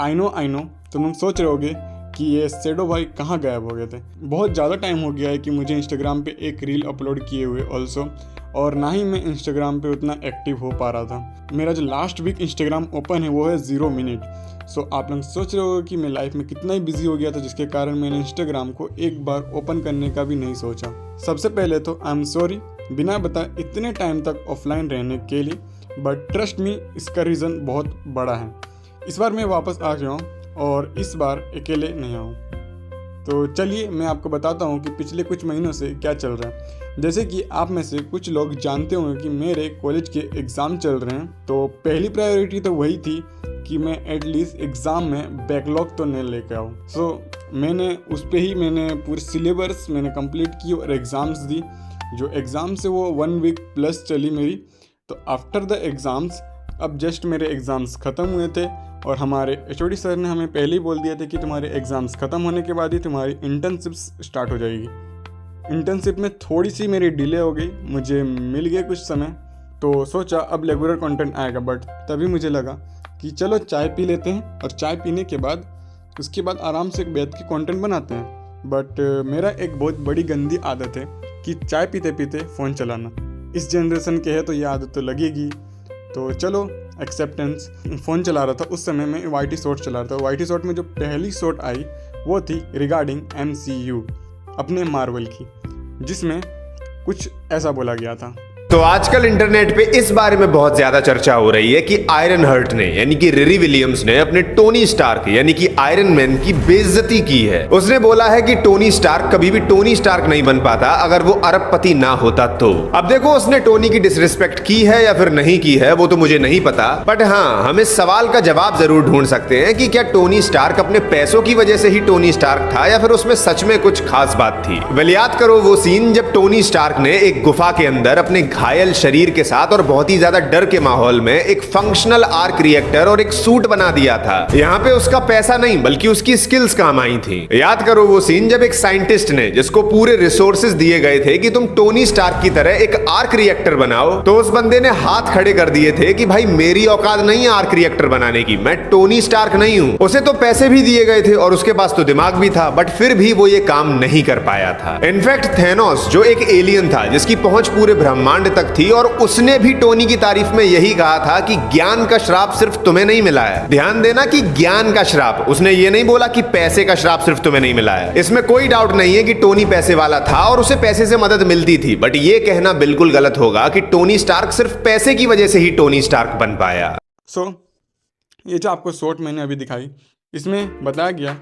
I know तो तुम सोच रहे होगे कि ये शैडो भाई कहाँ गायब हो गए थे। बहुत ज़्यादा टाइम हो गया है कि मुझे इंस्टाग्राम पे एक रील अपलोड किए हुए ऑल्सो, और ना ही मैं इंस्टाग्राम पे उतना एक्टिव हो पा रहा था। मेरा जो लास्ट वीक इंस्टाग्राम ओपन है वो है 0 मिनट। सो आप लोग सोच रहे हो कि मैं लाइफ में कितना ही बिजी हो गया था, जिसके कारण मैंने इंस्टाग्राम को एक बार ओपन करने का भी नहीं सोचा। सबसे पहले तो आई एम सॉरी बिना बताए इतने टाइम तक ऑफलाइन रहने के लिए, बट ट्रस्ट मी इसका रीज़न बहुत बड़ा है। इस बार मैं वापस आ गया हूँ और इस बार अकेले नहीं आऊँ। तो चलिए मैं आपको बताता हूँ कि पिछले कुछ महीनों से क्या चल रहा है। जैसे कि आप में से कुछ लोग जानते होंगे कि मेरे कॉलेज के एग्ज़ाम चल रहे हैं, तो पहली प्रायोरिटी तो वही थी कि मैं एटलीस्ट एग्ज़ाम में बैकलॉग तो नहीं लेके आऊँ। सो मैंने उस पर ही मैंने पूरी सिलेबस मैंने कंप्लीट की और एग्ज़ाम्स दी। जो एग्ज़ाम्स है वो 1 वीक प्लस चली मेरी। तो आफ्टर द एग्ज़ाम्स, अब जस्ट मेरे एग्ज़ाम्स ख़त्म हुए थे और हमारे एचओडी सर ने हमें पहले ही बोल दिया था कि तुम्हारे एग्ज़ाम्स ख़त्म होने के बाद ही तुम्हारी इंटर्नशिप्स स्टार्ट हो जाएगी। इंटर्नशिप में थोड़ी सी मेरी डिले हो गई, मुझे मिल गए कुछ समय, तो सोचा अब रेगुलर कंटेंट आएगा। बट तभी मुझे लगा कि चलो चाय पी लेते हैं और चाय पीने के बाद उसके बाद आराम से बैठ के कंटेंट बनाते हैं। बट मेरा एक बहुत बड़ी गंदी आदत है कि चाय पीते पीते फ़ोन चलाना। इस जनरेशन के है तो ये आदत तो लगेगी। तो चलो एक्सेप्टेंस, फ़ोन चला रहा था उस समय मैं वाईटी शॉर्ट चला रहा था। वाईटी शॉर्ट में जो पहली शॉर्ट आई वो थी रिगार्डिंग MCU अपने मार्वल की, जिसमें कुछ ऐसा बोला गया था। तो आजकल इंटरनेट पे इस बारे में बहुत ज्यादा चर्चा हो रही है कि आयरन हर्ट ने यानी कि रिरी विलियम्स ने अपने टोनी स्टार्क यानी कि आयरन मैन की बेइज्जती की है। उसने बोला है कि टोनी स्टार्क कभी भी टोनी स्टार्क नहीं बन पाता अगर वो अरबपति ना होता तो। अब देखो उसने टोनी की डिसरिस्पेक्ट की है या फिर नहीं की है वो तो मुझे नहीं पता, बट हाँ हम इस सवाल का जवाब जरूर ढूंढ सकते हैं कि क्या टोनी स्टार्क अपने पैसों की वजह से ही टोनी स्टार्क था या फिर उसमें सच में कुछ खास बात थी। वेल याद करो वो सीन जब टोनी स्टार्क ने एक गुफा के अंदर अपने घायल शरीर के साथ और बहुत ही ज्यादा डर के माहौल में एक फंक्शनल आर्क रिएक्टर और एक सूट बना दिया था। यहाँ पे उसका पैसा नहीं बल्कि उसकी स्किल्स काम आई थी। याद करो वो सीन जब एक साइंटिस्ट ने, जिसको पूरे रिसोर्सेज दिए गए थे कि तुम टोनी स्टार्क की तरह एक आर्क रिएक्टर बनाओ, तो उस बंदे ने हाथ खड़े कर दिए थे कि भाई मेरी औकात नहीं है आर्क रिएक्टर बनाने की, मैं टोनी स्टार्क नहीं हूं। उसे तो पैसे भी दिए गए थे और उसके पास तो दिमाग भी था, बट फिर भी वो ये काम नहीं कर पाया था। इनफैक्ट थेनोस जो एक एलियन था जिसकी पहुंच पूरे ब्रह्मांड तक थी, और उसने भी टोनी की तारीफ में यही कहा था कि ज्ञान का श्राप सिर्फ तुम्हें नहीं मिला है। ध्यान देना कि ज्ञान का श्राप, उसने ये नहीं बोला कि पैसे का श्राप सिर्फ तुम्हें नहीं मिला है। इसमें कोई डाउट नहीं है कि टोनी पैसे वाला था और उसे पैसे से मदद मिलती थी, बट ये कहना बिल्कुल गलत होगा कि टोनी स्टार्क सिर्फ पैसे की वजह से ही टोनी स्टार्क बन पाया। सो ये जो आपको शॉर्ट मैंने अभी दिखाई, इसमें बताया गया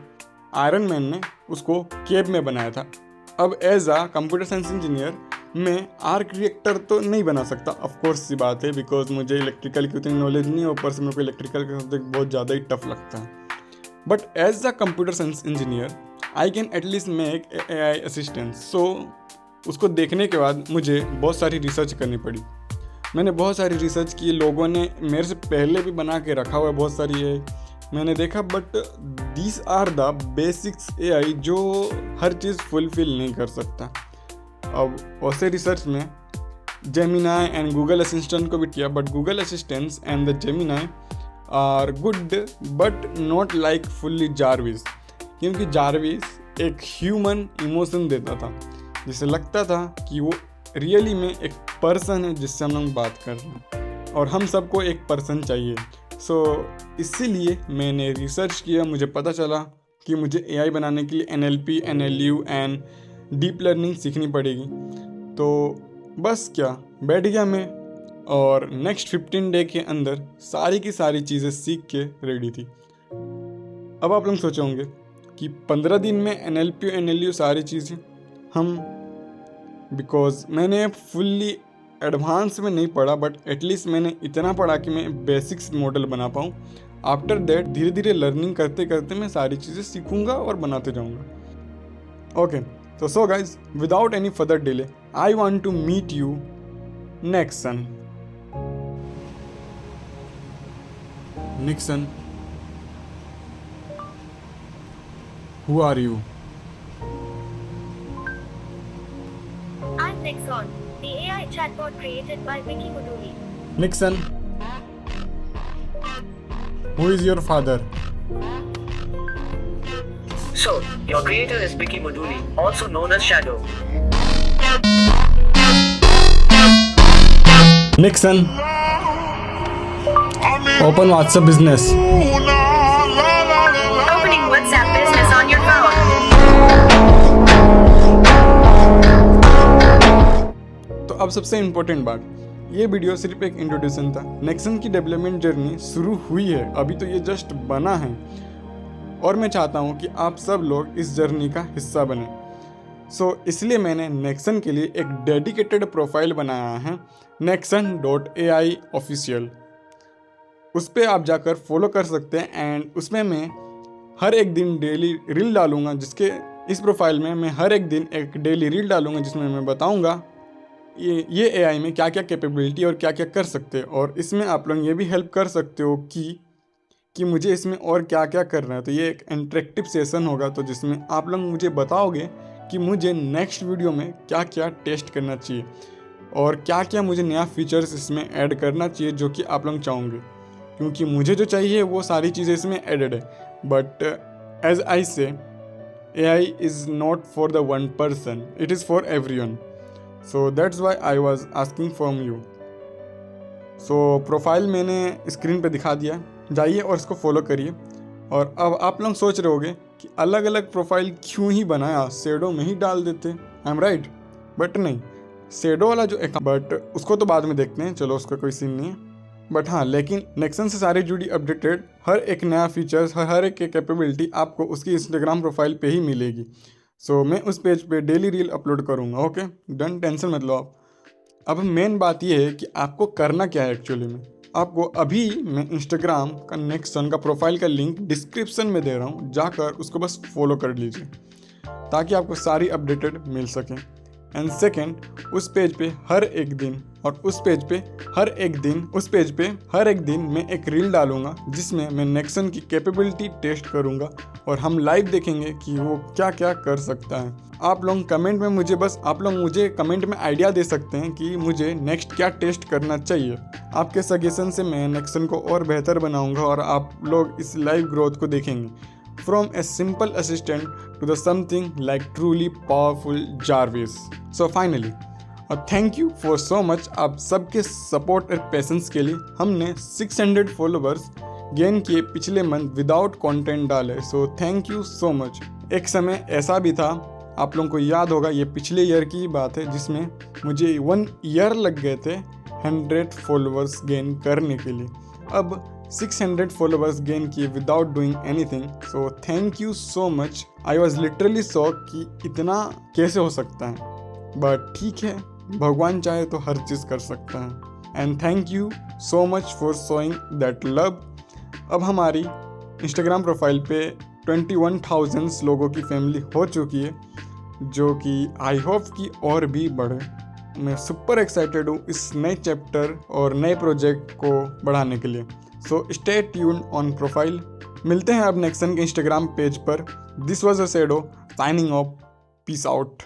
आयरन मैन ने उसको केव में बनाया था। अब एज आ कंप्यूटर साइंस इंजीनियर मैं आर्क रिएक्टर तो नहीं बना सकता, ऑफ कोर्स सी बात है, बिकॉज मुझे इलेक्ट्रिकल की उतनी नॉलेज नहीं है, ऊपर से मेरे को इलेक्ट्रिकल का सब्जेक्ट बहुत ज़्यादा ही टफ लगता है। But as a computer science engineer I can at least make AI assistant. So उसको देखने के बाद मुझे बहुत सारी रिसर्च करनी पड़ी। मैंने बहुत सारी रिसर्च की, लोगों ने मेरे से पहले भी बना के रखा हुआ है बहुत सारी AI मैंने देखा, but these are the basics AI जो हर चीज़ फुलफिल नहीं कर सकता। अब वैसे रिसर्च में जेमिनाई एंड गूगल असिस्टेंट को भी किया, but Google assistants and the Gemini are good but not like fully Jarvis, क्योंकि जारविस एक ह्यूमन इमोशन देता था, जिसे लगता था कि वो रियली में एक पर्सन है जिससे हम लोग बात कर रहे हैं, और हम सबको एक पर्सन चाहिए। सो इसीलिए मैंने रिसर्च किया, मुझे पता चला कि मुझे AI बनाने के लिए NLP, NLU and deep learning सीखनी पड़ेगी। तो बस क्या बैठ गया मैं, और नेक्स्ट 15 डे के अंदर सारी की सारी चीज़ें सीख के रेडी थी। अब आप लोग सोचोगे कि 15 दिन में NLP, NLU सारी चीज़ें हम, बिकॉज मैंने फुल्ली एडवांस में नहीं पढ़ा, बट एटलीस्ट मैंने इतना पढ़ा कि मैं बेसिक्स मॉडल बना पाऊँ। आफ्टर दैट धीरे धीरे लर्निंग करते करते मैं सारी चीज़ें सीखूंगा और बनाते जाऊंगा। ओके, तो so guys, without any further delay I want to meet you Nixon. Nixon, who are you? I'm Nixon, the AI chatbot created by Vicky Muduri. Nixon, who is your father? So, your creator is Vicky Moduli, also known as Shadow. Nixon, open WhatsApp business. Opening WhatsApp business on your phone. तो अब सबसे important बात, ये video सिर्फ एक introduction था। Nexon की development journey शुरू हुई है, अभी तो ये जस्ट बना है और मैं चाहता हूँ कि आप सब लोग इस जर्नी का हिस्सा बने। सो इसलिए मैंने नेक्सन के लिए एक डेडिकेटेड प्रोफाइल बनाया है, nexon.ai ऑफिशियल। उस पर आप जाकर फॉलो कर सकते हैं एंड उसमें मैं हर एक दिन डेली रील डालूंगा, जिसके इस प्रोफाइल में मैं हर एक दिन एक डेली रील डालूंगा जिसमें मैं बताऊंगा ये एआई में क्या क्या कैपेबिलिटी और क्या क्या कर सकते हैं, और इसमें आप लोग ये भी हेल्प कर सकते हो कि मुझे इसमें और क्या क्या करना है। तो ये एक इंटरेक्टिव सेशन होगा, तो जिसमें आप लोग मुझे बताओगे कि मुझे नेक्स्ट वीडियो में क्या क्या टेस्ट करना चाहिए और क्या क्या मुझे नया फीचर्स इसमें ऐड करना चाहिए जो कि आप लोग चाहोगे, क्योंकि मुझे जो चाहिए वो सारी चीज़ें इसमें एडेड है। बट एज आई से AI is not for the one person, it is for everyone. So that's why I was asking from you. So profile मैंने स्क्रीन पे दिखा दिया, जाइए और इसको फॉलो करिए। और अब आप लोग सोच रहे होगे कि अलग अलग प्रोफाइल क्यों ही बनाया, शेडो में ही डाल देते। आई एम राइट, बट नहीं, शेडो वाला जो अकाउंट, बट उसको तो बाद में देखते हैं, चलो उसका कोई सीन नहीं है। बट हाँ, लेकिन नेक्सन से सारी जुड़ी अपडेटेड हर एक नया फीचर्स, हर एक कैपेबिलिटी आपको उसकी इंस्टाग्राम प्रोफाइल पे ही मिलेगी। सो मैं उस पेज पे डेली रील अपलोड करूँगा। ओके डन, टेंशन मत लो आप। अब मेन बात यह है कि आपको करना क्या है एक्चुअली में। आपको अभी मैं इंस्टाग्राम का नेक्सन का प्रोफाइल का लिंक डिस्क्रिप्शन में दे रहा हूँ, जाकर उसको बस फॉलो कर लीजिए ताकि आपको सारी अपडेटेड मिल सकें। एंड सेकेंड, उस पेज पे हर एक दिन हर एक दिन मैं एक रील डालूंगा जिसमें मैं नेक्सन की कैपेबिलिटी टेस्ट करूंगा और हम लाइव देखेंगे कि वो क्या क्या कर सकता है। आप लोग कमेंट में आइडिया दे सकते हैं कि मुझे नेक्स्ट क्या टेस्ट करना चाहिए। आपके सजेशन से मैं नेक्सन को और बेहतर बनाऊंगा और आप लोग इस लाइव ग्रोथ को देखेंगे। From a simple assistant to the something like truly powerful Jarvis. So finally, thank you for so much आप सबके सपोर्ट और पेशेंस के लिए। हमने 600 फॉलोवर्स गेन किए पिछले मंथ विदाउट कंटेंट डाले। So thank you so much. एक समय ऐसा भी था, आप लोगों को याद होगा, ये पिछले ईयर की बात है जिसमें मुझे 1 ईयर लग गए थे 100 फॉलोवर्स गेन करने के लिए। अब 600 फॉलोवर्स गेन किए without doing anything. So thank you so much. I was literally shock कि इतना कैसे हो सकता है, बट ठीक है, भगवान चाहे तो हर चीज़ कर सकता है। And thank you so much for showing that love. अब हमारी इंस्टाग्राम प्रोफाइल पे 21,000 लोगों की फैमिली हो चुकी है, जो कि आई होप कि और भी बढ़े। मैं सुपर एक्साइटेड हूँ इस नए चैप्टर और नए प्रोजेक्ट को बढ़ाने के लिए। So stay tuned on profile. मिलते हैं अब नेक्सन के इंस्टाग्राम पेज पर। This was a shadow signing off. Peace out.